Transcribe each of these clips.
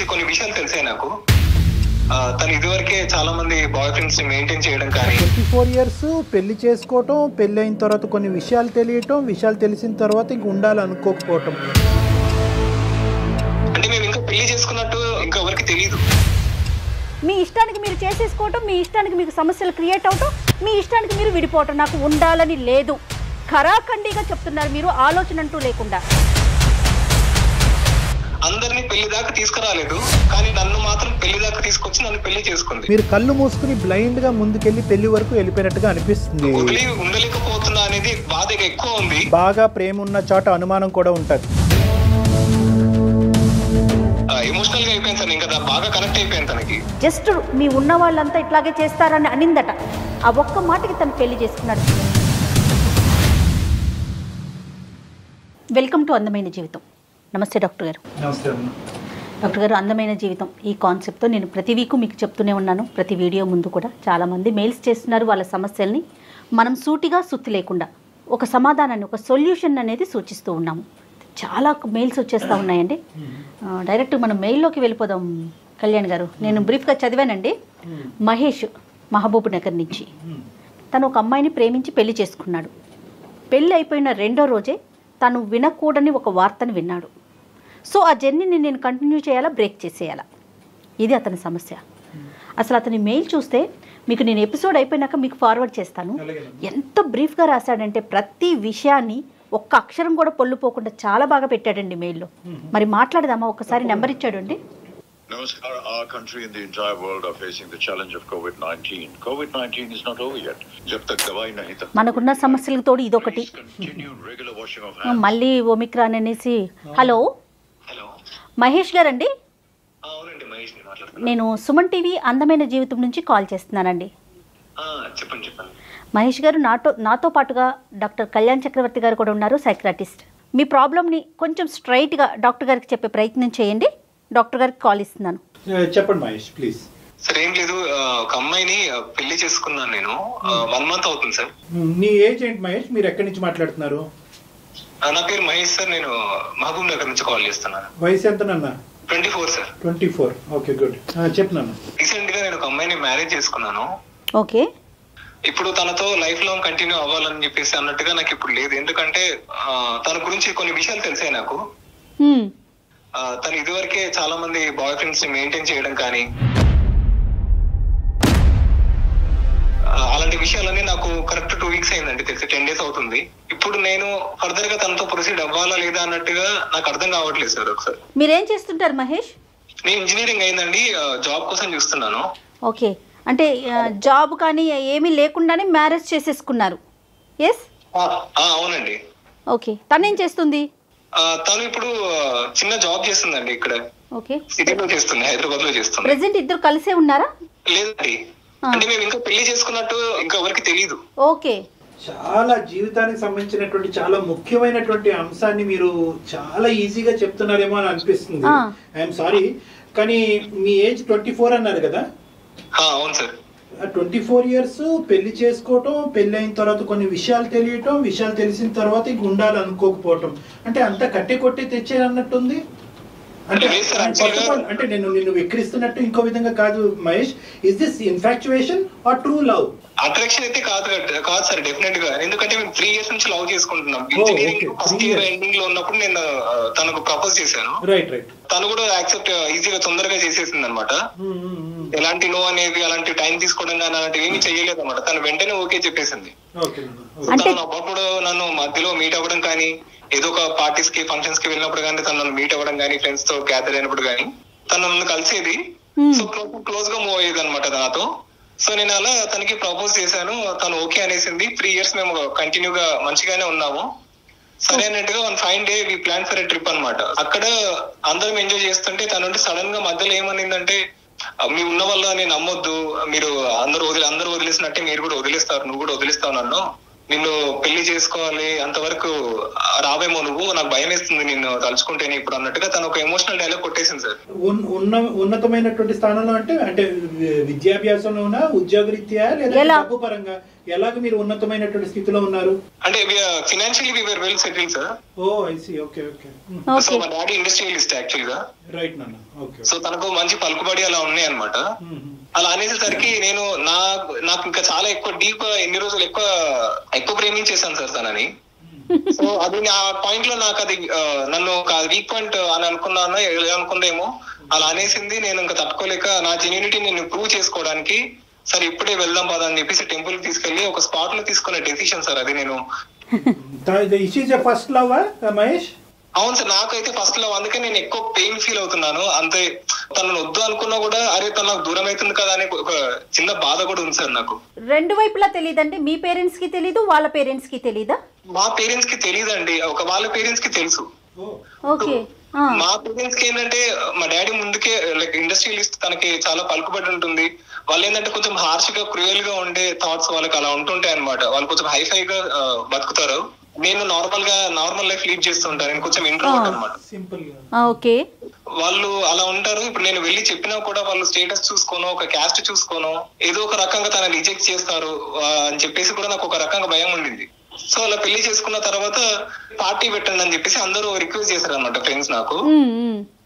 గురించి కొన్ని విషయాలు తెలిసాయి నాకు. తను ఇదివరకే చాలా మంది బాయ్ ఫ్రెండ్స్ ని మెయింటైన్ చేయడం కానీ 24 years పెళ్లి చేసుకోవటం, పెళ్లి అయిన తర్వాత కొన్ని విషయాలు తెలియటం, విషయాలు తెలిసిన తర్వాత ఇంక ఉండాలనుకోకపోవటం. అంటే మేము ఇంకా పెళ్లి చేసుకున్నట్టు ఇంకా ఎవరికి తెలియదు. మీ ఇష్టానికి మీరు చేసేసుకోవటం, మీ ఇష్టానికి మీకు సమస్యలు క్రియేట్ అవటం, మీ ఇష్టానికి మీరు విడిపోవటం. నాకు ఉండాలని లేదు, ఖరాఖండిగా చెప్తున్నారు మీరు, ఆలోచన అంటూ లేకుండా. అందరినీ పెళ్లి దాకా తీసుకురాలేదు, కానీ నన్ను మాత్రం పెళ్లి దాకా తీసుకొచ్చి నన్ను పెళ్లి చేసుకుంది. మీరు కళ్ళు మూసుకుని బ్లైండ్ గా ముందుకెళ్లి పెళ్లి వరకు వెళ్ళిపోయినట్టుగా అనిపిస్తుంది. వదిలి ఉండలేకపోతున్నా అనేది బాధ ఎక్కువ ఉంది. బాగా ప్రేమ ఉన్న చోట అనుమానం కూడా ఉంటది. ఎమోషనల్ గా అయిపోయింది సార్, ఇంకా బాగా కనెక్ట్ అయిపోయింది తనకి. జస్ట్ మీ ఉన్న వాళ్ళంతా ఇట్లాగే చేస్తారని అనిందట, ఆ ఒక్క మాటకి తను పెళ్లి చేసుకున్నాడు. వెల్కమ్ టు అందమైన జీవితం. నమస్తే డాక్టర్ గారు. నమస్తే డాక్టర్ గారు, అందమైన జీవితం ఈ కాన్సెప్ట్తో నేను ప్రతి వీకు మీకు చెప్తూనే ఉన్నాను. ప్రతి వీడియో ముందు కూడా చాలామంది మెయిల్స్ చేస్తున్నారు వాళ్ళ సమస్యల్ని. మనం సూటిగా సుత్తి లేకుండా ఒక సమాధానాన్ని, ఒక సొల్యూషన్ అనేది సూచిస్తూ ఉన్నాము. చాలా మెయిల్స్ వచ్చేస్తూ ఉన్నాయండి. డైరెక్ట్ మనం మెయిల్లోకి వెళ్ళిపోదాం. కళ్యాణ్ గారు, నేను బ్రీఫ్గా చదివానండి. మహేష్ మహబూబ్ నగర్ నుంచి తను ఒక అమ్మాయిని ప్రేమించి పెళ్లి చేసుకున్నాడు. పెళ్ళి అయిపోయిన రెండో రోజే తను వినకూడని ఒక వార్తను విన్నాడు. సో ఆ జర్నీని నేను కంటిన్యూ చేయాలా, బ్రేక్ చేసేయాలా, ఇది అతని సమస్య. అసలు అతని మెయిల్ చూస్తే మీకు నేను ఎపిసోడ్ అయిపోయినాక మీకు ఫార్వర్డ్ చేస్తాను. ఎంత బ్రీఫ్గా రాశాడంటే ప్రతి విషయాన్ని ఒక్క అక్షరం కూడా పొల్లుపోకుండా చాలా బాగా పెట్టాడండి మెయిల్లో. మరి మాట్లాడదామా? ఒక్కసారి నెంబర్ ఇచ్చాడండి. Namaskar. Our country and the entire world are facing the challenge of COVID-19. COVID-19 is not over yet. Jab tak dawai nahi tak. మనకున్న సమస్యలకు తోడు ఇదొకటి. Continue regular washing of hands. మళ్ళీ ఒమిక్రాన్ అనేసి. హలో హలో, మహేష్ గారండి, అవునండి మహేష్ ని మాట్లాడుతున్నాను. నేను సుమన్ టీవీ అందమైన జీవితం నుంచి కాల్ చేస్తున్నానండి. చెప్పండి చెప్పండి. మహేష్ గారు, నాతో పాటుగా డాక్టర్ కళ్యాణ్ చక్రవర్తి గారు కూడా ఉన్నారు, సైక్రాటిస్ట్. మీ ప్రాబ్లమ్ని కొంచెం స్ట్రైట్గా డాక్టర్ గారికి చెప్పే ప్రయత్నం చేయండి. డాక్టర్ గారికి కాల్ ఇస్తున్నాను. చెప్పండి మహేష్ ప్లీజ్. సార్ ఏం లేదు, ఒక అమ్మాయిని పెళ్లి చేసుకున్నాను నేను. 1 month అవుతుంది సార్. నీ ఏజ్ ఏంటి మహేష్? మీరు ఎక్కడి నుంచి మాట్లాడుతున్నారు? నా పేరు మహేష్ సార్, నేను మహబూబ్ నగర్ నుంచి కాల్ చేస్తున్నాను. వయసు ఎంత నాన్న? 24 సార్. 24. Okay good. చెప్పు నాన్న. రీసెంట్ గా నేను ఒక అమ్మాయిని మ్యారేజ్ చేసుకున్నాను. ఓకే. ఇప్పుడు తనతో లైఫ్ లాంగ్ కంటిన్యూ అవ్వాలని చెప్పేసి అన్నట్టుగా నాకు ఇప్పుడు లేదు. ఎందుకంటే తన గురించి కొన్ని విషయాలు తెలిసాయి నాకు. తను ఇదివరకే చాలా మంది బాయ్ ఫ్రెండ్స్ ని మెయింటైన్ చేయడం కానీ అలాంటి విషయాలన్నీ నాకు కరెక్ట్ 2 weeks అయిందండి తెలిసి. 10 days అవుతుంది. ఇప్పుడు నేను ఫర్దర్ గా తనతో ప్రొసీడ్ అవ్వాలా లేదా అన్నట్టుగా నాకు అర్థం కావట్లేదు సార్. ఒకసారి మీరేం చేస్తుంటారు మహేష్? నేను ఇంజనీరింగ్ అయిందండి, జాబ్ కోసం చూస్తున్నాను. ఓకే, అంటే జాబ్ కానీ ఏమీ లేకుండానే మ్యారేజ్ చేసేసుకున్నారు. ఎస్, అవునండి. ఓకే. తనేం చేస్తుంది? తను ఇప్పుడు చిన్న జాబ్ చేస్తుందండి, ఇక్కడ ఓకే సిటీలో చేస్తుంది, హైదరాబాద్ లో చేస్తుంది. ప్రెసెంట్ ఇద్దరు కలిసే ఉన్నారా? లేదండి, అంటే మేము ఇంకా పెళ్లి చేసుకున్నట్టు ఇంకా ఎవరికి తెలియదు. ఓకే. చాలా జీవితానికి సంబంధించినటువంటి చాలా ముఖ్యమైనటువంటి అంశాన్ని మీరు చాలా ఈజీగా చెప్తున్నారేమో అని అనిపిస్తుంది. ఐఎమ్ సారీ, కానీ మీ ఏజ్ 24 అన్నారు కదా? అవును సార్. 24 years పెళ్లి చేసుకోవటం, పెళ్లి అయిన తర్వాత కొన్ని విషయాలు తెలియటం, విషయాలు తెలిసిన తర్వాత ఇంక ఉండాలనుకోకపోవటం, అంటే అంతా కట్టి కొట్టి తెచ్చేయన్నట్టుంది. అంటే అంటే నేను నిన్ను విక్రిస్తున్నట్టు ఇంకో విధంగా కాదు Mahesh. Is this infatuation or true love? Attraction అయితే కాదు సార్, డెఫినెట్ గా. ఎందుకంటే మేము 3 years నుంచి లవ్ చేసుకుంటున్నాం. ఇంజనీరింగ్ ఫస్ట్ ఇయర్ ఎండింగ్ లో ఉన్నప్పుడు నేను తనకు ప్రపోజ్ చేశాను. Right right. తను కూడా యాక్సెప్ట్ ఈజీగా తొందరగా చేసేసింది అనమాట. ఎలాంటి నో అనేది, అలాంటి టైం తీసుకోవడం కానీ అలాంటివి ఏమీ చేయలేదు అనమాట. తను వెంటనే ఓకే చెప్పేసింది. తను అప్పుడు నన్ను మధ్యలో మీట్ అవ్వడం కానీ, ఏదో ఒక పార్టీస్ కి ఫంక్షన్స్ కి వెళ్ళినప్పుడు కానీ, తను నన్ను మీట్ అవ్వడం కానీ, ఫ్రెండ్స్ తో గ్యాదర్ అయినప్పుడు కానీ తను నన్ను కలిసేది. సో క్లోజ్ గా మూవ్ అయ్యేది అనమాట నాతో. సో నేను అలా తనకి ప్రపోజ్ చేశాను, తను ఓకే అనేసింది. 3 years మేము కంటిన్యూగా మంచిగానే ఉన్నాము. సరే అన్నట్టుగా one fine day we plan for a trip అనమాట. అక్కడ అందరం ఎంజాయ్ చేస్తుంటే తను సడన్ గా మధ్యలో ఏమనిందంటే, మీ ఉన్న వల్ల నేను నమ్మొద్దు, మీరు అందరూ వదిలేసినట్టే మీరు కూడా వదిలేస్తారు, నువ్వు కూడా వదిలేస్తావు నన్ను, నిన్ను పెళ్లి చేసుకోవాలి అంతవరకు రావేమో నువ్వు, నాకు భయం వేస్తుంది నిన్ను తలుచుకుంటేనే ఇప్పుడు అన్నట్టుగా తను ఒక ఎమోషనల్ డైలాగ్ కొట్టేసింది సార్. ఉన్నతమైనటువంటి స్థానంలో అంటే విద్యాభ్యాసంలోనా, ఉద్యోగరీత్యా లేదా డబ్బు పరంగా ఎలాగ మీరు ఉన్నతమైనటువంటి స్థితిలో ఉన్నారు? అంటే financially we were well settled sir. Oh I see. Okay okay. So మా డాడీ ఇండస్ట్రియలిస్ట్ యాక్చువల్ గా. రైట్ నాన్న. ఓకే. సో తనకు మంచి పలుకుబడి అలా ఉన్నాయి అన్నమాట. అలా అనేసరికి నేను నాకు ఇంకా చాలా ఎక్కువ డీప్ ఎన్ని రోజులు ఎక్కువ ప్రేమించేశాను సార్ తనని. సో అది ఆ పాయింట్ లో నాకు అది నన్ను ఒక వీక్ పాయింట్ అని అనుకున్నాను, ఎలా అనుకుందేమో అలా అనేసింది. నేను ఇంకా తట్టుకోలేక నా జెన్యూనిటీ నేను ప్రూవ్ చేసుకోవడానికి సరే ఇప్పుడే వెళ్దాం పదా అని చెప్పేసి టెంపుల్ కి తీసుకెళ్లి ఒక స్పాట్ లో తీసుకునే డెసిషన్ సార్ అది. నేను ఫస్ట్ లవ్ మహేష్? అవును సార్, నాకైతే ఫస్ట్ లవ్. అందుకే నేను ఎక్కువ పెయిన్ ఫీల్ అవుతున్నాను. అంతే తనను వద్దు అనుకున్నా కూడా అరే తను నాకు దూరం అవుతుంది కదా అనే ఒక చిన్న బాధ కూడా ఉంది సార్ నాకు. రెండు వైపులా తెలియదండి? మీ పేరెంట్స్ కి తెలీదు, వాళ్ళ పేరెంట్స్ కి తెలీదా? మా పేరెంట్స్ కి తెలియదండి, ఒక వాళ్ళ పేరెంట్స్ కి తెలుసు. ఓకే. మా పేరెంట్స్ కి ఏంటంటే మా డాడీ ముందుకే లైక్ ఇండస్ట్రియలిస్ట్, తనకి చాలా పలుకుబడి ఉంటుంది. వాళ్ళు ఏంటంటే కొంచెం హార్ష్ గా క్రూయల్ గా ఉండే థాట్స్ వాళ్ళకి అలా ఉంటుంటాయి అనమాట. వాళ్ళు కొంచెం హైఫై గా బతుకుతారు. నేను నార్మల్ లైఫ్ లీడ్ చేస్తుంటాను. నేను కొంచెం ఇంట్రోవర్ట్ అనమాట. సింపుల్ గా. ఓకే. వాళ్ళు అలా ఉంటారు. ఇప్పుడు నేను వెళ్ళి చెప్పినా కూడా వాళ్ళు స్టేటస్ చూసుకోను, ఒక క్యాస్ట్ చూసుకోను, ఏదో ఒక రకంగా తనని రిజెక్ట్ చేస్తారు అని చెప్పేసి కూడా నాకు ఒక రకంగా భయం ఉండింది. సో అలా పెళ్లి చేసుకున్న తర్వాత పార్టీ పెట్టండి అని చెప్పేసి అందరూ రిక్వెస్ట్ చేశారు అనమాట ఫ్రెండ్స్ నాకు.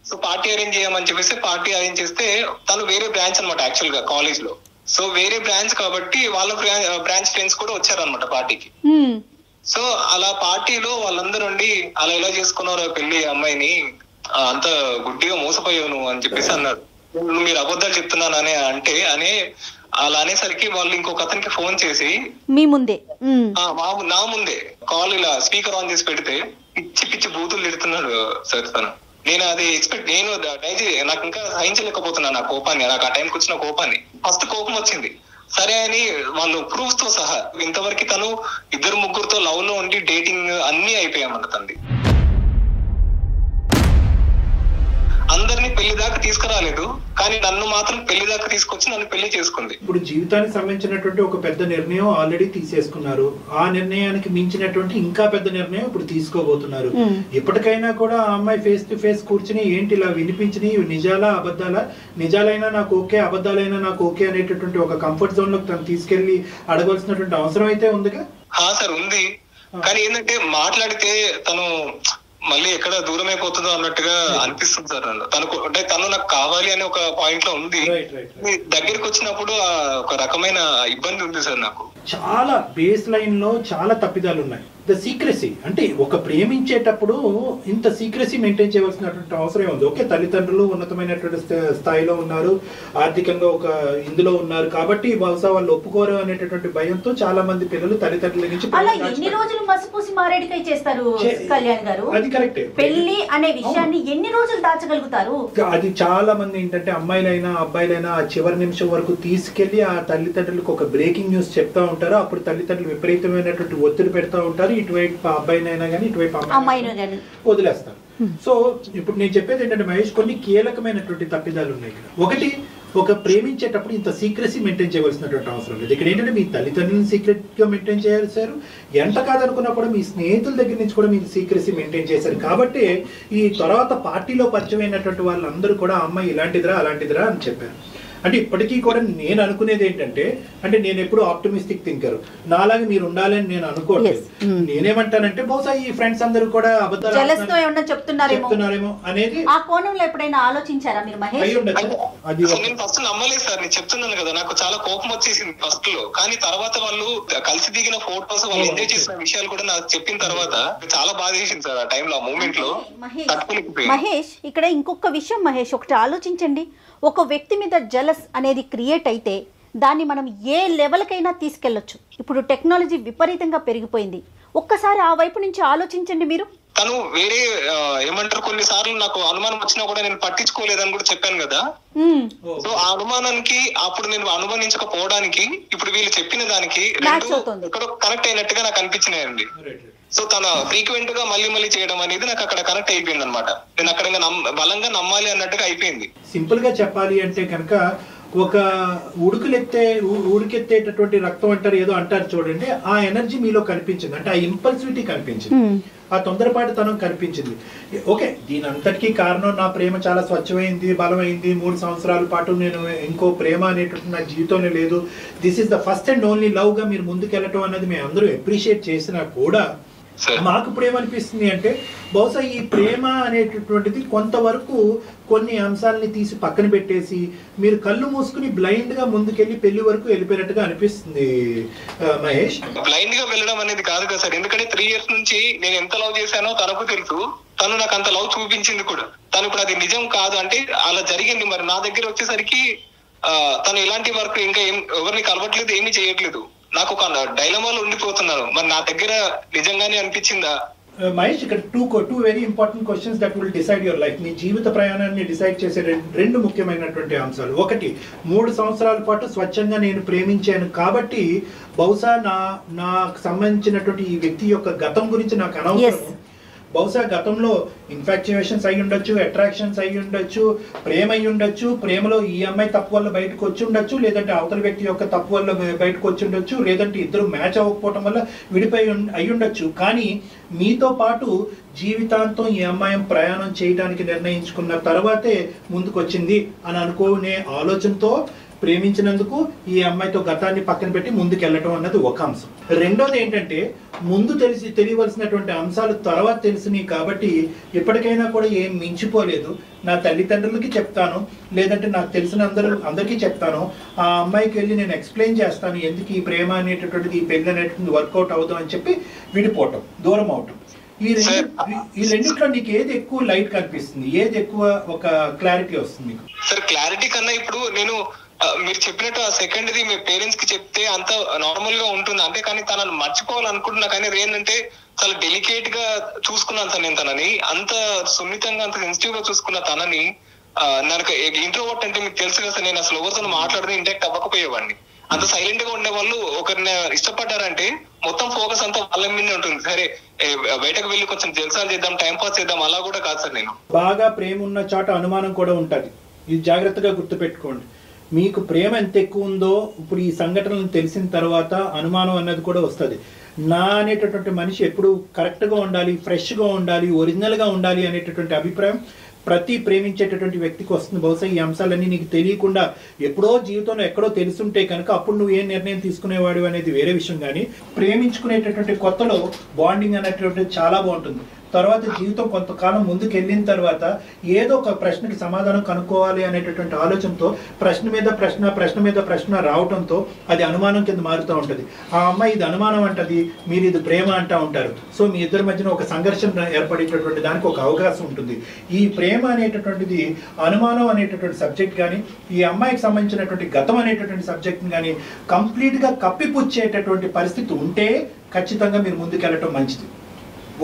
సో పార్టీ అరేంజ్ చేయమని చెప్పేసి పార్టీ అరేంజ్ చేస్తే తను వేరే బ్రాంచ్ అనమాట యాక్చువల్ గా కాలేజ్ లో. సో వేరే బ్రాంచ్ కాబట్టి వాళ్ళ బ్రాంచ్ ఫ్రెండ్స్ కూడా వచ్చారనమాట పార్టీకి. సో అలా పార్టీలో వాళ్ళందరూ ఉండి అలా ఎలా చేసుకున్నారు పెళ్లి అమ్మాయిని, అంత గుడ్డిగా మోసపోయావు నువ్వు అని చెప్పేసి అన్నారు. మీరు అబద్ధాలు చెప్తున్నానని అంటే అలా అనేసరికి వాళ్ళు ఇంకొక అతనికి ఫోన్ చేసి మీ ముందే నా ముందే కాల్ ఇలా స్పీకర్ ఆన్ చేసి పెడితే పిచ్చి బూతులు తిడుతున్నాడు సార్ తను. నేను అది నేను నాకు ఇంకా సహించలేకపోతున్నాను ఆ కోపాన్ని, నాకు ఆ టైంకి వచ్చిన కోపాన్ని. ఫస్ట్ కోపం వచ్చింది సరే అని వాళ్ళు ప్రూఫ్స్ తో సహా ఇంతవరకు తను 2-3తో లవ్ లో ఉండి డేటింగ్ అన్ని అయిపోయామన్న తంది. అందరినీ పెళ్లి దాకా తీసుకురాలేదు, కానీ నన్ను మాత్రం పెళ్లి దాకా తీసుకొచ్చి నన్ను పెళ్లి చేసుకుంది. ఇప్పుడు జీవితానికి సంబంధించినటువంటి ఒక పెద్ద నిర్ణయం ఆల్రెడీ తీసేసుకున్నారు. ఆ నిర్ణయానికి మించినటువంటి ఇంకా పెద్ద నిర్ణయం ఇప్పుడు తీసుకోబోతున్నారు. ఇప్పటికైనా కూడా ఆ అమ్మాయి ఫేస్ టు ఫేస్ కూర్చుని ఏంటి ఇలా వినిపించినవి నిజాలా అబద్ధాలా, నిజాలైనా నాకు ఓకే అబద్ధాలైనా నాకు ఓకే అనేటటువంటి ఒక కంఫర్ట్ జోన్ లోకి తను తీసుకెళ్లి అడగవలసినటువంటి అవసరం అయితే ఉందిగా? సార్ ఉంది, కానీ ఏంటంటే మాట్లాడితే తను మళ్ళీ ఎక్కడ దూరం అయిపోతుందో అన్నట్టుగా అనిపిస్తుంది సార్. తను నాకు కావాలి అనే ఒక పాయింట్ లో ఉంది. దగ్గరికి వచ్చినప్పుడు ఒక రకమైన ఇబ్బంది ఉంది సార్ నాకు. చాలా బేస్ లైన్ లో చాలా తప్పిదాలు ఉన్నాయి. ద సీక్రెసీ అంటే ఒక ప్రేమించేటప్పుడు ఇంత సీక్రెసీ మెయింటైన్ చేయవలసినటువంటి అవసరం ఉంది. ఓకే, తల్లిదండ్రులు ఉన్నతమైనటువంటి స్థాయిలో ఉన్నారు, ఆర్థికంగా ఒక ఇందులో ఉన్నారు కాబట్టి బహుశా వాళ్ళు ఒప్పుకోరు అనేటటువంటి భయంతో చాలా మంది పిల్లలు తల్లిదండ్రుల నుంచి ఎన్ని రోజులు మసిపూసి మారేడికాయ చేస్తారు కళ్యాణ్ గారు? అది కరెక్టే. పెళ్లి అనే విషయాన్ని ఎన్ని రోజులు దాచగలుగుతారు? అది చాలా మంది ఏంటంటే అమ్మాయిలైనా అబ్బాయిలైనా ఆ చివరి నిమిషం వరకు తీసుకెళ్లి ఆ తల్లిదండ్రులకు ఒక బ్రేకింగ్ న్యూస్ చెప్తా ఉంటారు. అప్పుడు తల్లిదండ్రులు విపరీతమైనటువంటి ఒత్తిడి పెడతా ఉంటారు. ఇటువైపు అబ్బాయినైనా కానీ ఇటువైపు అమ్మాయినైనా వదిలేస్తారు. సో ఇప్పుడు నేను చెప్పేది ఏంటంటే మహేష్, కొన్ని కీలకమైనటువంటి తప్పిదాలు ఉన్నాయి. ఒకటి, ఒక ప్రేమించేటప్పుడు ఇంత సీక్రెసీ మెయింటైన్ చేయవలసినటువంటి అవసరం లేదు. ఇక్కడ ఏంటంటే మీ తల్లిదండ్రులను సీక్రెట్ గా మెయింటైన్ చేశారు, ఎంత కాదనుకున్నా కూడా మీ స్నేహితుల దగ్గర నుంచి కూడా మీరు సీక్రెసీ మెయింటైన్ చేశారు. కాబట్టి ఈ తర్వాత పార్టీలో పరిచయం అయినటువంటి వాళ్ళందరూ కూడా అమ్మాయి ఇలాంటిదిరా అలాంటిదిరా అని చెప్పారు. అంటే ఇప్పటికీ కూడా నేను అనుకునేది ఏంటంటే, అంటే నేను ఎప్పుడు ఆప్టమిస్టిక్ థింకర్, నాలాగా మీరు ఉండాలని నేను అనుకోవట్లేదు. నేనేమంటానంటే బహుశా ఈ ఫ్రెండ్స్ అందరూ కూడా అబద్ధాలు చెప్తున్నారేమో అనేది ఆ కోణంలో ఎప్పుడైనా ఆలోచించారా మీరు మహేష్? నేను ఫస్ట్ నమ్మలేదు సార్, నేను చెప్తున్నాను కదా, నాకు చాలా కోపం వచ్చేసింది ఫస్ట్ లో. కానీ తర్వాత వాళ్ళు కలిసి దిగిన ఫోటోస్, వాళ్ళు ఎంజాయ్ చేసిన విషయాలు కూడా నాకు చెప్పిన తర్వాత చాలా బాధ చేసింది సార్ ఆ టైంలో, ఆ మూమెంట్ లో. మహేష్, ఇక్కడ ఇంకొక విషయం మహేష్, ఒకటి ఆలోచించండి. ఒక వ్యక్తి మీద జలస్ అనేది క్రియేట్ అయితే దాన్ని మనం ఏ లెవెల్కైనా తీసుకెళ్లొచ్చు. ఇప్పుడు టెక్నాలజీ విపరీతంగా పెరిగిపోయింది. ఒక్కసారి ఆ వైపు నుంచి ఆలోచించండి మీరు. తను వేరే ఏమంటారు, కొన్నిసార్లు నాకు అనుమానం వచ్చినా కూడా నేను పట్టించుకోలేదని కూడా చెప్పాను కదా. సో ఆ అనుమానానికి అప్పుడు నేను అనుమానించకపోవడానికి ఇప్పుడు వీళ్ళు చెప్పిన దానికి ఎక్కడో కనెక్ట్ అయినట్టుగా నాకు అనిపించినాయండి. సో తన ఫ్రీక్వెంట్ గా మళ్ళీ చేయడం అనేది నాకు అక్కడ కనెక్ట్ అయిపోయింది అనమాట. నేను అక్కడ బలంగా నమ్మాలి అన్నట్టుగా అయిపోయింది. సింపుల్ గా చెప్పాలి అంటే కనుక ఒక ఉడికెత్తేటటువంటి రక్తం అంటారు, ఏదో అంటారు చూడండి, ఆ ఎనర్జీ మీలో కనిపించింది. అంటే ఆ ఇంపల్సివిటీ కనిపించింది, ఆ తొందరపాటుతనం కనిపించింది. ఓకే, దీని అంతటికీ కారణం నా ప్రేమ చాలా స్వచ్ఛమైంది, బలమైంది, 3 సంవత్సరాల పాటు నేను ఇంకో ప్రేమ అనేటువంటి నా జీవితంలో లేదు, this is the first and only love గా మీరు ముందుకెళ్ళటం అన్నది మేము అందరూ అప్రిషియేట్ చేసినా కూడా మాకు ఇప్పుడు ఏమనిపిస్తుంది అంటే బహుశా ఈ ప్రేమ అనేటటువంటిది కొంతవరకు కొన్ని అంశాలని తీసి పక్కన పెట్టేసి మీరు కళ్ళు మూసుకుని బ్లైండ్ గా ముందుకెళ్ళి పెళ్లి వరకు వెళ్ళిపోయినట్టుగా అనిపిస్తుంది. మహేష్, బ్లైండ్ గా వెళ్ళడం అనేది కాదు కదా సార్, ఎందుకంటే 3 years నుంచి నేను ఎంత లవ్ చేశానో తనకు తెలుసు, తను నాకు అంత లవ్ చూపించింది కూడా. తను ఇప్పుడు అది నిజం కాదు అంటే అలా జరిగింది. మరి నా దగ్గర వచ్చేసరికి తను ఎలాంటి వర్క్ ఇంకా ఎవరిని కలవట్లేదు, ఏమీ చేయట్లేదు, నాకు ఒక డైలమాలో ఉండిపోతున్నాను. మరి నా దగ్గర నిజంగానే అనిపించిందా? మహేష్, ఇక్కడ two very important questions that will decide your life. మీ జీవిత ప్రయాణాన్ని డిసైడ్ చేసే రెండు ముఖ్యమైనటువంటి అంశాలు. ఒకటి, 3 సంవత్సరాల పాటు స్వచ్ఛంగా నేను ప్రేమించాను కాబట్టి బహుశా నాకు సంబంధించినటువంటి ఈ వ్యక్తి యొక్క గతం గురించి నాకు అనవసరం. బహుశా గతంలో ఇన్ఫాక్చుయేషన్స్ అయి ఉండొచ్చు, అట్రాక్షన్స్ అయి ఉండొచ్చు, ప్రేమ అయి ఉండొచ్చు, ప్రేమలో ఈ అమ్మాయి తప్పు వల్ల బయటకు వచ్చి ఉండొచ్చు, లేదంటే అవతల వ్యక్తి యొక్క తప్పు వల్ల బయటకు వచ్చి ఉండొచ్చు, లేదంటే ఇద్దరు మ్యాచ్ అవ్వకపోవటం వల్ల విడిపోయి అయి ఉండొచ్చు. కానీ మీతో పాటు జీవితాంతం ఈ అమ్మాయి ప్రయాణం చేయడానికి నిర్ణయించుకున్న తర్వాతే ముందుకు వచ్చింది అని అనుకునే ఆలోచనతో ప్రేమించినందుకు ఈ అమ్మాయితో గతాన్ని పక్కన పెట్టి ముందుకు వెళ్ళటం అన్నది ఒక అంశం. రెండోది ఏంటంటే ముందు తెలియవలసినటువంటి అంశాలు తర్వాత తెలిసినాయి కాబట్టి ఇప్పటికైనా కూడా ఏం మించిపోలేదు. నా తల్లిదండ్రులకి చెప్తాను, లేదంటే నాకు తెలిసిన అందరికీ చెప్తాను, ఆ అమ్మాయికి వెళ్ళి నేను ఎక్స్ప్లెయిన్ చేస్తాను ఎందుకు ఈ ప్రేమ అనేటటువంటిది, ఈ పెళ్లి అనేటువంటిది వర్కౌట్ అవుతాం అని చెప్పి విడిపోవటం, దూరం అవటం. ఈ రెండిట్లో నీకు ఏది ఎక్కువ లైట్ కనిపిస్తుంది, ఏది ఎక్కువ ఒక క్లారిటీ వస్తుంది మీకు? సార్, క్లారిటీ కన్నా ఇప్పుడు నేను మీరు చెప్పినట్టు ఆ సెకండ్ది మీ పేరెంట్స్ కి చెప్తే అంత నార్మల్ గా ఉంటుంది అంటే, కానీ తనను మర్చిపోవాలనుకుంటున్నా. కానీ ఏంటంటే చాలా డెలికేట్ గా చూసుకున్నాను సార్ నేను తనని, అంత సున్నితంగా అంత సెన్సిటివ్ గా చూసుకున్న తనని. నాకు ఇంట్రోవర్ట్ అంటే మీకు తెలుసు కదా సార్, నేను అసలు ఎవరితో మాట్లాడితే ఇంటాక్ట్ అవ్వకపోయేవాడిని. అంత సైలెంట్ గా ఉండే వాళ్ళు ఒకరిని ఇష్టపడ్డారంటే మొత్తం ఫోకస్ అంతా వాళ్ళ మీద ఉంటుంది. సరే బయటకు వెళ్ళి కొంచెం జల్సాలు చేద్దాం, టైం పాస్ చేద్దాం, అలా కూడా కాదు సార్. నేను బాగా ప్రేమ ఉన్న చోట అనుమానం కూడా ఉంటది, ఇది జాగ్రత్తగా గుర్తుపెట్టుకోండి. మీకు ప్రేమ ఎంత ఎక్కువ ఉందో ఇప్పుడు ఈ సంఘటనలు తెలిసిన తర్వాత అనుమానం అన్నది కూడా వస్తుంది. నా అనేటటువంటి మనిషి ఎప్పుడు కరెక్ట్గా ఉండాలి, ఫ్రెష్గా ఉండాలి, ఒరిజినల్గా ఉండాలి అనేటటువంటి అభిప్రాయం ప్రతి ప్రేమించేటటువంటి వ్యక్తికి వస్తుంది. బహుశా ఈ అంశాలన్నీ నీకు తెలియకుండా ఎప్పుడో జీవితంలో ఎక్కడో తెలుసుంటే కనుక అప్పుడు నువ్వు ఏం నిర్ణయం తీసుకునేవాడు అనేది వేరే విషయం. కానీ ప్రేమించుకునేటటువంటి కొత్తలో బాండింగ్ అనేటటువంటిది చాలా బాగుంటుంది. తర్వాత జీవితం కొంతకాలం ముందుకు వెళ్ళిన తర్వాత ఏదో ఒక ప్రశ్నకి సమాధానం కనుక్కోవాలి అనేటటువంటి ఆలోచనతో ప్రశ్న మీద ప్రశ్న రావడంతో అది అనుమానం కింద మారుతూ ఉంటుంది. ఆ అమ్మాయి ఇది అనుమానం అంటది, మీరు ఇది ప్రేమ అంటూ ఉంటారు. సో మీ ఇద్దరి మధ్యన ఒక సంఘర్షణ ఏర్పడేటటువంటి దానికి ఒక అవకాశం ఉంటుంది. ఈ ప్రేమ అనేటటువంటిది అనుమానం అనేటటువంటి సబ్జెక్ట్ కానీ, ఈ అమ్మాయికి సంబంధించినటువంటి గతం అనేటటువంటి సబ్జెక్ట్ని కానీ కంప్లీట్గా కప్పిపుచ్చేటటువంటి పరిస్థితి ఉంటే ఖచ్చితంగా మీరు ముందుకెళ్ళటం మంచిది.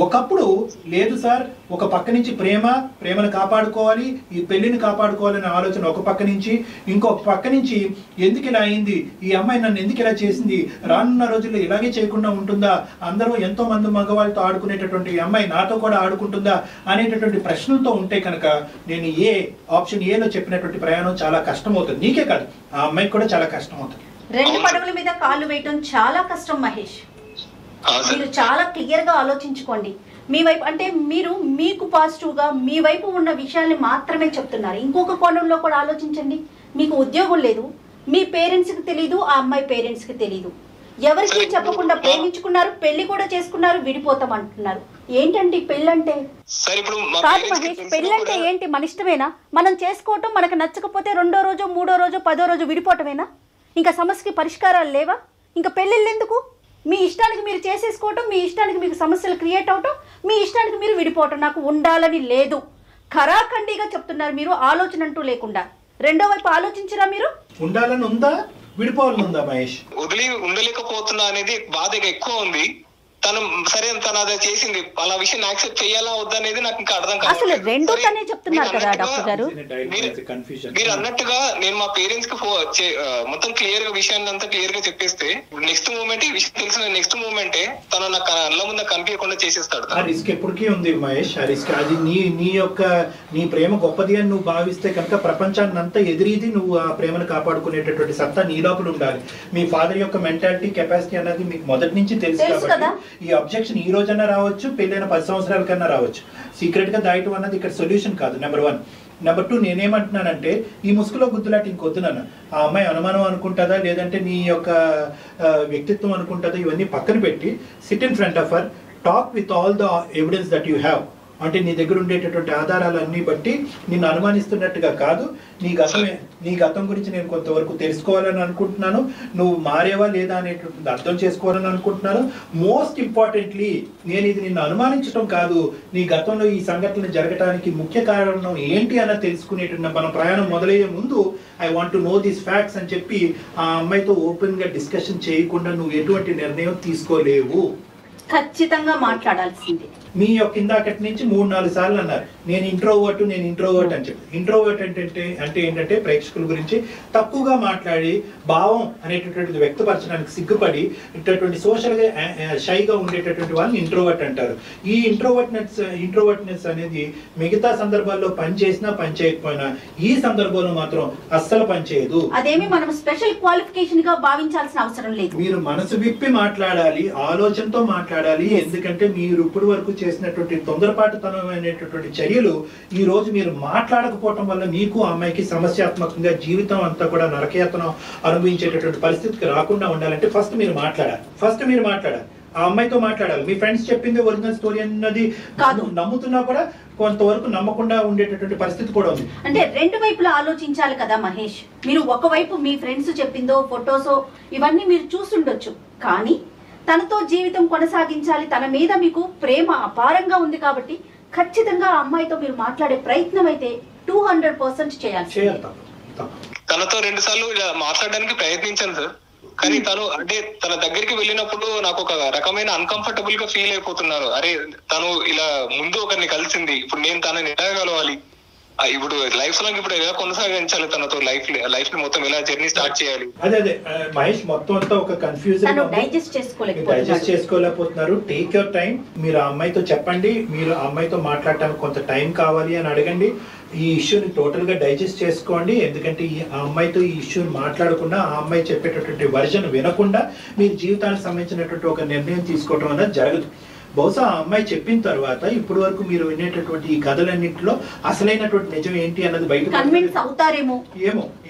ఒకప్పుడు లేదు సార్, ఒక పక్క నుంచి ప్రేమను కాపాడుకోవాలి, ఈ పెళ్లిని కాపాడుకోవాలనే ఆలోచన ఒక పక్క నుంచి, ఇంకొక పక్క నుంచి ఎందుకు ఇలా అయింది, ఈ అమ్మాయి నన్ను ఎందుకు ఇలా చేసింది, రానున్న రోజుల్లో ఇలాగే చేయకుండా ఉంటుందా, అందరూ ఎంతో మంది మగవాళ్ళతో ఆడుకునేటటువంటి ఈ అమ్మాయి నాతో కూడా ఆడుకుంటుందా అనేటటువంటి ప్రశ్నలతో ఉంటే కనుక నేను ఆప్షన్ ఏలో చెప్పినటువంటి ప్రయాణం చాలా కష్టం అవుతుంది. నీకే కాదు, ఆ అమ్మాయికి కూడా చాలా కష్టం అవుతుంది. 2 పడవల మీద కాళ్ళు వేయటం చాలా కష్టం మహేష్. మీరు చాలా క్లియర్ గా ఆలోచించుకోండి. మీ వైపు అంటే మీకు పాజిటివ్ గా మీ వైపు ఉన్న విషయాన్ని మాత్రమే చెప్తున్నారు. ఇంకొక కోణంలో కూడా ఆలోచించండి. మీకు ఉద్యోగం లేదు, మీ పేరెంట్స్ కి తెలీదు, ఆ అమ్మాయి పేరెంట్స్ కి తెలీదు, ఎవరికి చెప్పకుండా ప్రేమించుకున్నారు, పెళ్లి కూడా చేసుకున్నారు, విడిపోతాం అంటున్నారు. ఏంటండి పెళ్ళంటే? కాదు మహేష్, పెళ్ళంటే ఏంటి? మన ఇష్టమేనా? మనం చేసుకోవటం, మనకు నచ్చకపోతే 2వ రోజు 3వ రోజు 10వ రోజు విడిపోవటమేనా? ఇంకా సమస్యకి పరిష్కారాలు లేవా? ఇంకా పెళ్ళిళ్ళు ఎందుకు? మీ ఇష్టానికి మీరు చేసేసుకోవటం, మీ ఇష్టానికి మీకు సమస్యలు క్రియేట్ అవటం, మీ ఇష్టానికి మీరు విడిపోవటం. నాకు ఉండాలని లేదు, ఖరాఖండిగా చెప్తున్నారు మీరు, ఆలోచన అంటూ లేకుండా. రెండో వైపు ఆలోచించరా మీరు? ఉండాలని ఉందా, విడిపోవాలని ఉందా మహేష్? వదిలి ఉండలేకపోతున్నా అనేది బాధ ఎక్కువ ఉంది. తను సరే తను అది చేసింది, అలా విషయం యాక్సెప్ట్ చేయాలా వద్దా అనేది నాకు ఇంకా అర్థం కాదు. అసలు రెండో తనే చెప్తున్నారు కదా డాక్టర్ గారు. మీరు అన్నట్టుగా నేను మా పేరెంట్స్ కి మొత్తం క్లియర్ గా విషయాన్ని అంతా క్లియర్ గా చెప్పేస్తే నెక్స్ట్ మూమెంట్ ఈ విషయం తెలిసిన నెక్స్ట్ మూమెంటే తను నా కళ్ళ ముందు కనిపించకుండా చేసేస్తాడు. ఆ రిస్క్ ఎప్పటికీ ఉంది మహేష్, ఆ రిస్క్. అది నీ ప్రేమ గొప్పది అని నువ్వు భావిస్తే కనుక ప్రపంచాన్ని అంతా ఎదిరిది నువ్వు ఆ ప్రేమను కాపాడుకునేటటువంటి సత్తా నీ లోపల ఉండాలి. మీ ఫాదర్ యొక్క మెంటాలిటీ కెపాసిటీ అనేది మీకు మొదటి నుంచి తెలుసు కాబట్టి ఈ అబ్జెక్షన్ ఈ రోజన్నా రావచ్చు, పెళ్ళైన 10 సంవత్సరాల కన్నా రావచ్చు. సీక్రెట్ గా దాయటం అన్నది ఇక్కడ సొల్యూషన్ కాదు. నెంబర్ 1. నెంబర్ 2, నేనేమంటున్నానంటే ఈ ముసుగులో గుద్దులాట ఇంకొద్దు నాన్న. ఆ అమ్మాయి అనుమానం అనుకుంటుందా లేదంటే నీ యొక్క వ్యక్తిత్వం అనుకుంటుందా, ఇవన్నీ పక్కన పెట్టి SIT in front of her, talk with all the evidence that you have. అంటే నీ దగ్గర ఉండేటటువంటి ఆధారాలన్నీ బట్టి నిన్ను అనుమానిస్తున్నట్టుగా కాదు, నీ గతం గురించి నేను కొంతవరకు తెలుసుకోవాలని అనుకుంటున్నాను, నువ్వు మారేవా లేదా అనేటువంటిది అర్థం చేసుకోవాలని అనుకుంటున్నాను. మోస్ట్ ఇంపార్టెంట్లీ నేను ఇది నిన్ను అనుమానించడం కాదు, నీ గతంలో ఈ సంఘటనలు జరగడానికి ముఖ్య కారణం ఏంటి అన్నది తెలుసుకునేటువంటి మన ప్రయాణం మొదలయ్యే ముందు I want to know these facts అని చెప్పి ఆ అమ్మాయితో ఓపెన్ గా డిస్కషన్ చేయకుండా నువ్వు ఎటువంటి నిర్ణయం తీసుకోలేవు. ఖచ్చితంగా మాట్లాడాల్సింది. మీ యొక్క ఇందాకటి నుంచి 3-4 సార్లు అన్నారు నేను ఇంట్రోవర్ట్ అని చెప్పి. ఇంట్రోవర్ట్ అంటే ఏంటంటే ప్రేక్షకుల గురించి తక్కువగా మాట్లాడి భావం అనేటటువంటిది వ్యక్తపరచడానికి సిగ్గుపడి ఇటువంటి సోషల్ గా షైగా ఉండేటటువంటి వాళ్ళని ఇంట్రోవర్ట్ అంటారు. ఈ ఇంట్రోవర్ట్నెస్ అనేది మిగతా సందర్భాల్లో పనిచేసినా పనిచేయకపోయినా ఈ సందర్భంలో మాత్రం అస్సలు పనిచేయదు. అదేమి మనం స్పెషల్ క్వాలిఫికేషన్ గా భావించాల్సిన అవసరం లేదు. మీరు మనసు విప్పి మాట్లాడాలి, ఆలోచనతో మాట్లాడాలి. ఎందుకంటే మీరు ఇప్పటి వరకు చేసినటువంటి తొందరపాటుతనమైనటువంటి చర్యలు ఈ రోజు మీరు మాట్లాడకపోవటం వల్ల మీకు అమ్మాయికి సమస్యాత్మకంగా జీవితం అంతా కూడా నరకయాతన అనుభవించేటటువంటి పరిస్థితికి రాకుండా ఉండాలంటే ఫస్ట్ మీరు మాట్లాడాలి. ఆ అమ్మాయితో మాట్లాడాలి. మీ ఫ్రెండ్స్ చెప్పింది ఒరిజినల్ స్టోరీ అన్నది కాదు, నమ్ముతున్నా కూడా కొంతవరకు నమ్మకుండా ఉండేటటువంటి పరిస్థితి కూడా ఉంది. అంటే రెండు వైపులా ఆలోచించాలి కదా మహేష్. మీరు ఒకవైపు మీ ఫ్రెండ్స్ చెప్పిందో ఫొటోసో ఇవన్నీ మీరు చూసుండొచ్చు, కానీ తనతో జీవితం కొనసాగించాలి, తన మీద మీకు ప్రేమ అపారంగా ఉంది కాబట్టి ఖచ్చితంగా ఆ అమ్మాయితో మీరు మాట్లాడే ప్రయత్నం అయితే 200% చేయాలి. తనతో 2 సార్లు ఇలా మాట్లాడడానికి ప్రయత్నించాను సార్, కానీ తను అంటే తన దగ్గరికి వెళ్ళినప్పుడు నాకు ఒక రకమైన అన్కంఫర్టబుల్ గా ఫీల్ అయిపోతున్నారు. అరే తను ఇలా ముందు ఒకరిని కలిసింది, ఇప్పుడు నేను తనని ఎలా కలవాలి, ఇప్పుడు లైఫ్ లాంగ్ ఇప్పుడు ఎలా కొనసాగించాలి, తనతో లైఫ్ ని మొత్తం ఎలా జర్నీ స్టార్ట్ చేయాలి. అదే మహేష్ మొత్తం అంతా ఒక కన్ఫ్యూజన్, డైజెస్ట్ చేసుకోలేకపోతున్నారు. Take your time. మీరు ఆ అమ్మాయితో చెప్పండి, మీరు ఆ అమ్మాయితో మాట్లాడటానికి కొంత టైం కావాలి అని అడగండి. ఈ ఇష్యూని టోటల్ గా డైజెస్ట్ చేసుకోండి. ఎందుకంటే ఆ అమ్మాయితో ఈ ఇష్యూని మాట్లాడకుండా ఆ అమ్మాయి చెప్పేటటువంటి వర్జన్ వినకుండా మీరు జీవితానికి సంబంధించినటువంటి ఒక నిర్ణయం తీసుకోవడం అనేది జరగదు. బహుశా ఆ అమ్మాయి చెప్పిన తర్వాత ఇప్పటి వరకు మీరు వినేటటువంటి ఈ కథలన్నింటిలో అసలైనటువంటి నిజం ఏంటి అన్నది బయట కన్విన్స్ అవుతారేమో,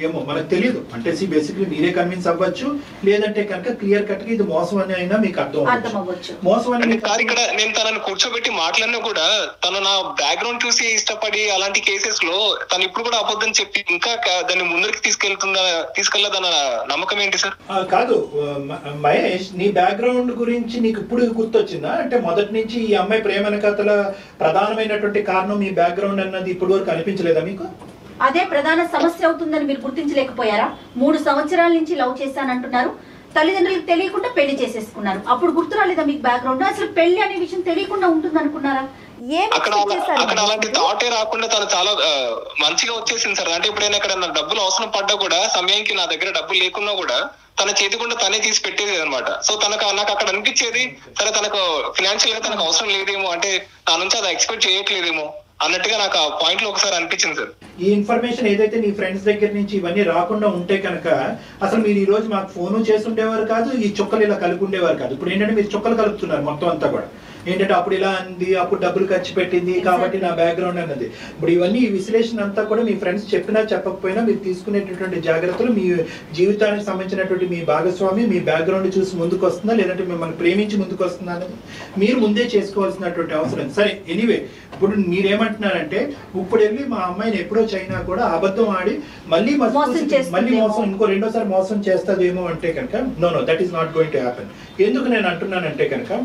ఏమో మనకు తెలియదు. అంటే బేసిక్లీ మీరే కన్విన్స్ అవ్వచ్చు, లేదంటే కనుక క్లియర్ కట్ గా ఇది మోసం అని అయినా మీకు అర్థం అవ్వచ్చు. మోసం అని ఇక్కడ నేను తనని కూర్చోబెట్టి మాట్లాడినా కూడా తను నా బ్యాక్గ్రౌండ్ చూసి ఇష్టపడి అలాంటి కేసెస్ లో తను ఇప్పుడు కూడా అబద్ధం చెప్పి ఇంకా దాన్ని ముందరికి తీసుకెళ్లదన్న నమ్మకం ఏంటి సార్? కాదు మహేష్, నీ బ్యాక్గ్రౌండ్ గురించి నీకు ఇప్పుడు గుర్తొచ్చిందా? అంటే మొదటి నుంచి ఈ అమ్మాయి ప్రేమ కథల ప్రధానమైనటువంటి కారణం మీ బ్యాక్గ్రౌండ్ అన్నది ఇప్పటి వరకు అనిపించలేదా మీకు? అదే ప్రధాన సమస్య అవుతుందని మీరు గుర్తించలేకపోయారా? 3 సంవత్సరాల నుంచి లవ్ చేశానంటున్నారు, తల్లిదండ్రులకు తెలియకుండా పెళ్లి చేసేసుకున్నారు. అప్పుడు గుర్తు రాలేదా మీకు బ్యాక్గ్రౌండ్? అసలు పెళ్లి అనే విషయం తెలియకుండా ఉంటుంది అనుకున్నారా? అక్కడ అలాంటి థాటే రాకుండా తను చాలా మంచిగా వచ్చేసింది సార్. అంటే ఎప్పుడైనా ఇక్కడ నాకు డబ్బులు అవసరం పడ్డా కూడా సమయానికి నా దగ్గర డబ్బులు లేకున్నా కూడా తన చేతికుండా తనే తీసి పెట్టేది అనమాట. సో నాకు అక్కడ అనిపించేది సరే తనకు ఫినాన్షియల్ గా తనకు అవసరం లేదేమో, అంటే నా నుంచి అది ఎక్స్పెక్ట్ చేయట్లేదేమో అన్నట్టుగా నాకు ఆ పాయింట్ లో ఒకసారి అనిపించింది సార్. ఈ ఇన్ఫర్మేషన్ ఏదైతే నీ ఫ్రెండ్స్ దగ్గర నుంచి ఇవన్నీ రాకుండా ఉంటే కనుక అసలు మీరు ఈ రోజు మాకు ఫోను చేసి ఉండేవారు కాదు, ఈ చుక్కలు ఇలా కలిపి ఉండేవారు కాదు. ఇప్పుడు ఏంటంటే మీరు చుక్కలు కలుపుతున్నారు మొత్తం అంతా కూడా. ఏంటంటే అప్పుడు ఇలా అంది, అప్పుడు డబ్బులు ఖర్చు పెట్టింది కాబట్టి నా బ్యాక్గ్రౌండ్ అన్నది. ఇప్పుడు ఇవన్నీ ఈ విశ్లేషణ అంతా కూడా మీ ఫ్రెండ్స్ చెప్పినా చెప్పకపోయినా మీరు తీసుకునేటటువంటి జాగ్రత్తలు మీ జీవితానికి సంబంధించినటువంటి మీ భాగస్వామి మీ బ్యాక్గ్రౌండ్ చూసి ముందుకు వస్తుందా లేదంటే మిమ్మల్ని ప్రేమించి ముందుకు వస్తుందా అనేది మీరు ముందే చేసుకోవాల్సినటువంటి అవసరం. సరే ఎనీవే, ఇప్పుడు మీరేమంటున్నారంటే ఇప్పుడు వెళ్ళి మా అమ్మాయిని ఎప్పుడో చైనా కూడా అబద్ధం ఆడి మళ్ళీ మోసం ఇంకో రెండోసారి మోసం చేస్తాదేమో అంటే కనుక know that is not going to happen. ఎందుకు నేను అంటున్నానంటే కనుక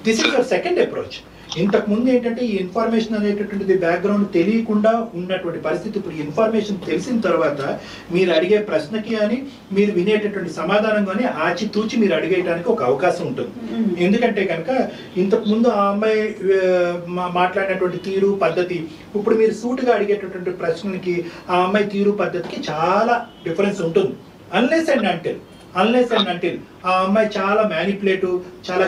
this is your second approach. ఇంతకు ముందు ఏంటంటే ఈ ఇన్ఫర్మేషన్ అనేటటువంటిది బ్యాక్గ్రౌండ్ తెలియకుండా ఉన్నటువంటి పరిస్థితి. ఇప్పుడు ఇన్ఫర్మేషన్ తెలిసిన తర్వాత మీరు అడిగే ప్రశ్నకి అని మీరు వినేటటువంటి సమాధానం కానీ ఆచితూచి మీరు అడిగేయడానికి ఒక అవకాశం ఉంటుంది. ఎందుకంటే కనుక ఇంతకు ముందు ఆ అమ్మాయి మాట్లాడినటువంటి తీరు పద్ధతి, ఇప్పుడు మీరు సూటుగా అడిగేటటువంటి ప్రశ్నకి ఆ అమ్మాయి తీరు పద్ధతికి చాలా డిఫరెన్స్ ఉంటుంది. అన్లెస్ అండ్ అంటిల్ ఆ అమ్మాయి చాలా మ్యానిపులేటివ్, చాలా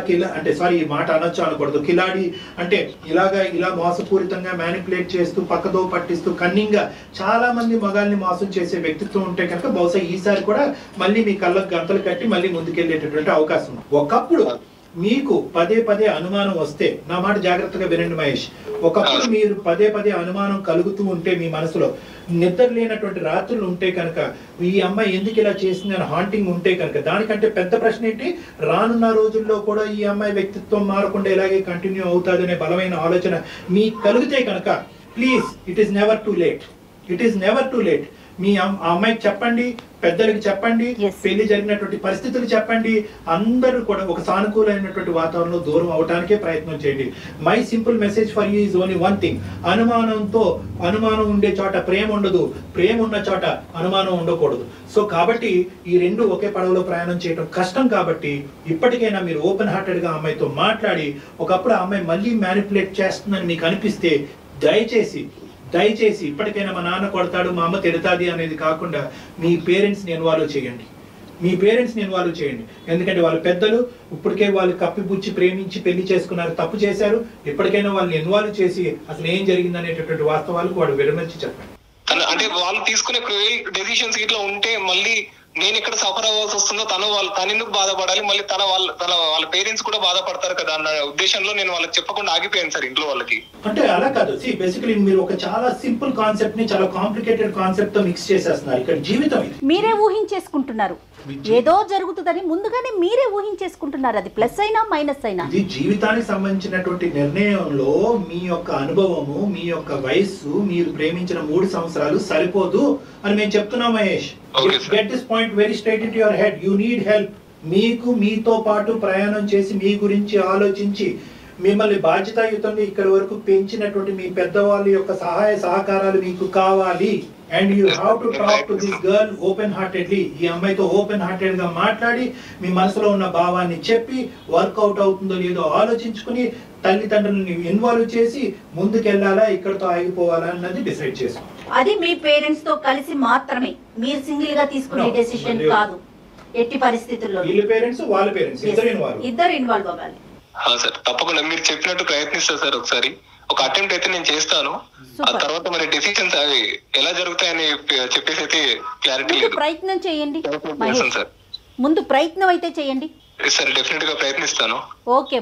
ఈ మాట అనొచ్చు అనకూడదు, కిలాడి అంటే ఇలా మోసపూరితంగా మ్యానిపులేట్ చేస్తూ పక్కదో పట్టిస్తూ కన్నింగ్గా చాలా మంది మగాల్ని మోసం చేసే వ్యక్తిత్వం ఉంటే కనుక బహుశా ఈసారి కూడా మళ్ళీ మీ కళ్ళకు గంతలు కట్టి మళ్ళీ ముందుకెళ్ళేటటువంటి అవకాశం ఉంది. ఒకప్పుడు మీకు పదే అనుమానం వస్తే, నా మాట జాగ్రత్తగా వినండి మహేష్, ఒకప్పుడు మీరు పదే అనుమానం కలుగుతూ ఉంటే మీ మనసులో నిద్ర లేనటువంటి రాత్రులు ఉంటే కనుక ఈ అమ్మాయి ఎందుకు ఇలా చేసింది అని హాంటింగ్ ఉంటే కనుక దానికంటే పెద్ద ప్రశ్న ఏంటి, రానున్న రోజుల్లో కూడా ఈ అమ్మాయి వ్యక్తిత్వం మారకుండా ఇలాగే కంటిన్యూ అవుతాదనే బలమైన ఆలోచన మీకు కలిగితే కనుక please it is never too late. మీ అమ్మాయికి చెప్పండి, పెద్దలకి చెప్పండి, పెళ్లి జరిగినటువంటి పరిస్థితులు చెప్పండి, అందరూ కూడా ఒక సానుకూలమైనటువంటి వాతావరణంలో దూరం అవడానికే ప్రయత్నం చేయండి. My simple message for you is only one thing, అనుమానం ఉండే చోట ప్రేమ ఉండదు, ప్రేమ ఉన్న చోట అనుమానం ఉండకూడదు. సో కాబట్టి ఈ రెండు ఒకే పడవలో ప్రయాణం చేయడం కష్టం. కాబట్టి ఇప్పటికైనా మీరు ఓపెన్ హార్టెడ్ గా అమ్మాయితో మాట్లాడి, ఒకప్పుడు ఆ అమ్మాయి మళ్ళీ మ్యానిపులేట్ చేస్తుందని మీకు అనిపిస్తే దయచేసి ఇప్పటికైనా మా నాన్న కొడతాడు, మా అమ్మ తిడతాది అనేది కాకుండా మీ పేరెంట్స్ని ఇన్వాల్వ్ చేయండి. ఎందుకంటే వాళ్ళ పెద్దలు ఇప్పటికే వాళ్ళు కప్పిపుచ్చి ప్రేమించి పెళ్లి చేసుకున్నారు, తప్పు చేశారు. ఇప్పటికైనా వాళ్ళని ఇన్వాల్వ్ చేసి అసలు ఏం జరిగింది అనేటటువంటి వాస్తవాలకు వాడు విడమర్చి చెప్పండి. అంటే వాళ్ళు తీసుకునే డెసిషన్స్ ఇట్లా ఉంటే మళ్ళీ నేను ఇక్కడ సఫర్ అవ్వాల్సి వస్తుందో, తను ఎందుకు బాధపడాలి, మళ్ళీ వాళ్ళ పేరెంట్స్ కూడా బాధపడతారు కదా అన్న ఉద్దేశంలో నేను వాళ్ళకి చెప్పకుండా ఆగిపోయాను సార్ ఇంట్లో వాళ్ళకి. అంటే అలా కాదు, బేసికలీ మీరు ఒక చాలా సింపుల్ కాన్సెప్ట్ ని చాలా కాంప్లికేటెడ్ కాన్సెప్ట్ తో మిక్స్ చేసేస్తున్నారు. ఇక్కడ జీవితం మీరే ఊహించేసుకుంటున్నారు, ఏదో జరుగుతుందని ముందుగానే మీరే ఊహించేసుకుంటున్నారు. అది ప్లస్ అయినా మైనస్ అయినా ఇది జీవితానికి సంబంధించినటువంటి నిర్ణయంలో మీ యొక్క అనుభవము, మీ యొక్క వయస్సు, మీరు ప్రేమించిన 3 సంవత్సరాలు సరిపోదు అని మేము చెప్తున్నాం Mahesh. Get this point very straight in your head. You need help. మీతో పాటు ప్రయాణం చేసి మీ గురించి ఆలోచించి మిమ్మల్ని బాధ్యతాయుతంగా ఇక్కడి వరకు పెంచినటువంటి మీ పెద్దవాళ్ళ యొక్క సహాయ సహకారాలు మీకు కావాలి. And you have to talk to this girl open heartedly. ఈ అమ్మాయితో ఓపెన్ హార్టెడ్ గా మాట్లాడి మీ మనసులో ఉన్న భావాన్ని చెప్పి వర్కౌట్ అవుతుందో లేదో ఆలోచించుకుని తల్లిదండ్రులని ఇన్వాల్వ్ చేసి ముందుకెళ్లాలా, ఇక్కడతో ఆగిపోవాలా అన్నది డిసైడ్ చేసుకోండి. అది మీ పేరెంట్స్ తో కలిసి మాత్రమే, మీరు సింగిల్ గా తీసుకునే డెసిషన్ కాదు. ఎట్టి పరిస్థితుల్లో వీళ్ళ పేరెంట్స్ వాళ్ళ పేరెంట్స్ ఇద్దరు ఇన్వాల్వ్ అవ్వాలి. సార్ తప్పకుండా మీరు చెప్పినట్టు ప్రయత్నిస్తా సార్. ఒకసారి ఒక అటెంప్ట్ అయితే నేను చేస్తాను. ఆ తర్వాత మరి డెసిషన్స్ అవి ఎలా జరుగుతాయని చెప్పేసి అయితే క్లారిటీ లేదు. ప్రయత్నం చేయండి సార్, ముందు ప్రయత్నం అయితే చేయండి సార్. డెఫినెట్ గా ప్రయత్నిస్తాను. ఓకే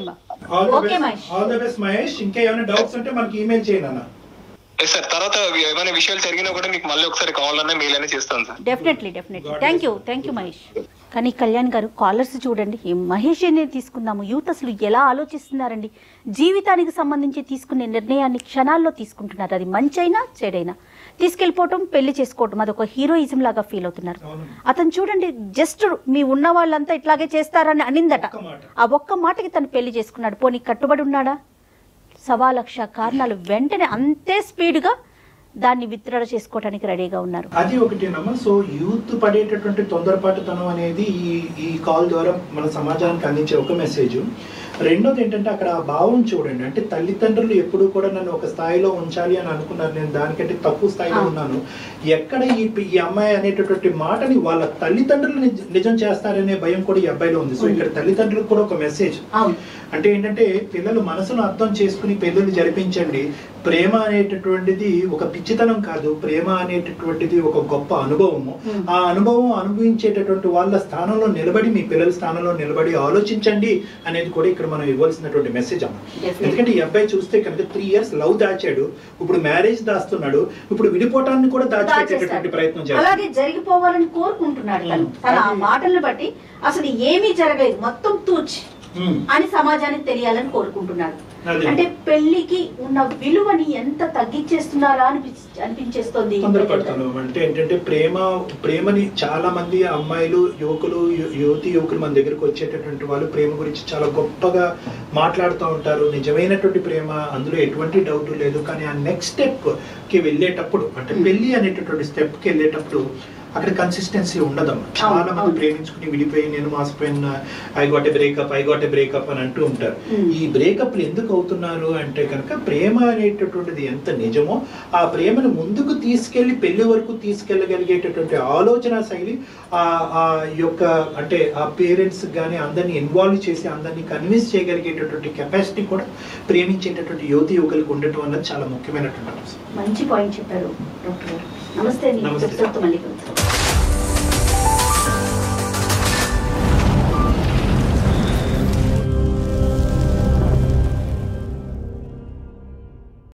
మహేష్. ఇంకా ఏమైనా డౌట్స్ ఉంటే మనకి ఈమెయిల్ చేయండి అన్న. సార్ తర్వాత ఏమైనా విషయాలు జరిగినా కూడా మీకు మళ్ళీ ఒకసారి కావాలన్నా మెయిల్ అనేది చేస్తాను sir. Definitely. Thank you Mahesh. కానీ కళ్యాణ్ గారు, కాలర్స్ చూడండి, మహేష్ అనే తీసుకుందాము. యూత్ అసలు ఎలా ఆలోచిస్తున్నారండి, జీవితానికి సంబంధించి తీసుకునే నిర్ణయాన్ని క్షణాల్లో తీసుకుంటున్నారు. అది మంచైనా చెడైనా తీసుకెళ్ళిపోవటం, పెళ్లి చేసుకోవటం, అదొక హీరోయిజం లాగా ఫీల్ అవుతున్నారు. అతను చూడండి, జస్ట్ మీ ఉన్న వాళ్ళంతా ఇట్లాగే చేస్తారని అనిందట. ఆ ఒక్క మాటకి తను పెళ్లి చేసుకున్నాడు. పోనీ కట్టుబడి ఉన్నాడా? 1,00,000 కారణాలు వెంటనే అంతే స్పీడ్గా దాన్ని విత్డ్రా చేసుకోవడానికి రెడీగా ఉన్నారు. అది ఒకటేనమ్మా. సో యూత్ పడేటటువంటి తొందరపాటుతనం అనేది ఈ కాల్ ద్వారా మన సమాజానికి అందించే ఒక మెసేజ్. రెండోది ఏంటంటే అక్కడ ఆ భావం చూడండి. అంటే తల్లిదండ్రులు ఎప్పుడు కూడా నన్ను ఒక స్థాయిలో ఉంచాలి అని అనుకున్నారు, నేను దానికంటే తక్కువ స్థాయిలో ఉన్నాను. ఎక్కడ ఈ అమ్మాయి అనేటటువంటి మాటని వాళ్ళ తల్లిదండ్రులు నిజం చేస్తారనే భయం కూడా ఈ అబ్బాయిలో ఉంది. సో ఇక్కడ తల్లిదండ్రులకు కూడా ఒక మెసేజ్ అంటే ఏంటంటే, పిల్లలు మనసును అర్థం చేసుకుని పెళ్ళిళ్ళు జరిపించండి. ప్రేమ అనేటటువంటిది ఒక పిచ్చితనం కాదు, ప్రేమ అనేటటువంటిది ఒక గొప్ప అనుభవము. ఆ అనుభవం అనుభవించేటటువంటి వాళ్ళ స్థానంలో నిలబడి, మీ పిల్లల స్థానంలో నిలబడి ఆలోచించండి అనేది కూడా ఇక్కడ మనం ఇవ్వాల్సినటువంటి మెసేజ్ అమ్మ. ఎందుకంటే ఈ అబ్బాయి చూస్తే కనుక 3 years లవ్ దాచాడు, ఇప్పుడు మ్యారేజ్ దాస్తున్నాడు, ఇప్పుడు విడిపోవటాన్ని కూడా దాచిపెట్టేటటువంటి ప్రయత్నం చేస్తాడు. అలాగే జరిగిపోవాలని కోరుకుంటున్నాడు తన మాటలను బట్టి. అసలు ఏమీ జరగలేదు, మొత్తం తూచి అని సమాజానికి తెలియాలని కోరుకుంటున్నాడు. అదే. అంటే పెళ్లికి ఉన్న విలువని ఎంత తగ్గించేస్తున్నారా అనిపించేస్తుంది. తొందరపడతాను. అంటే ఏంటంటే ప్రేమని చాలా మంది అమ్మాయిలు, యువకులు మన దగ్గరకు వచ్చేటటువంటి వాళ్ళు ప్రేమ గురించి చాలా గొప్పగా మాట్లాడుతూ ఉంటారు. నిజమైనటువంటి ప్రేమ, అందులో ఎటువంటి డౌట్ లేదు. కానీ ఆ నెక్స్ట్ స్టెప్ కి వెళ్ళేటప్పుడు, అంటే పెళ్లి అనేటటువంటి స్టెప్ కి వెళ్ళేటప్పుడు అక్కడ కన్సిస్టెన్సీ ఉండదమ్మా. చాలా మంది ప్రేమించుకుని విడిపోయి నేను మాసిపోయిన ఐ గాట్ ఏ బ్రేకప్ అని అంటూ ఉంటారు. ఈ బ్రేకప్లు ఎందుకు అవుతున్నారు అంటే కనుక ప్రేమ అనేటటువంటిది ఎంత నిజమో ఆ ప్రేమను ముందుకు తీసుకెళ్లి పెళ్లి వరకు తీసుకెళ్లగలిగేటటువంటి ఆలోచన శైలి ఆ యొక్క అంటే ఆ పేరెంట్స్ కానీ అందరినీ ఇన్వాల్వ్ చేసి అందరినీ కన్విన్స్ చేయగలిగేటటువంటి కెపాసిటీ కూడా ప్రేమించేటటువంటి యువకులకు ఉండటం అన్నది చాలా ముఖ్యమైనటువంటి అంశం. మంచి పాయింట్ చెప్పారు డాక్టర్ గారు. నమస్తే. నమస్తే.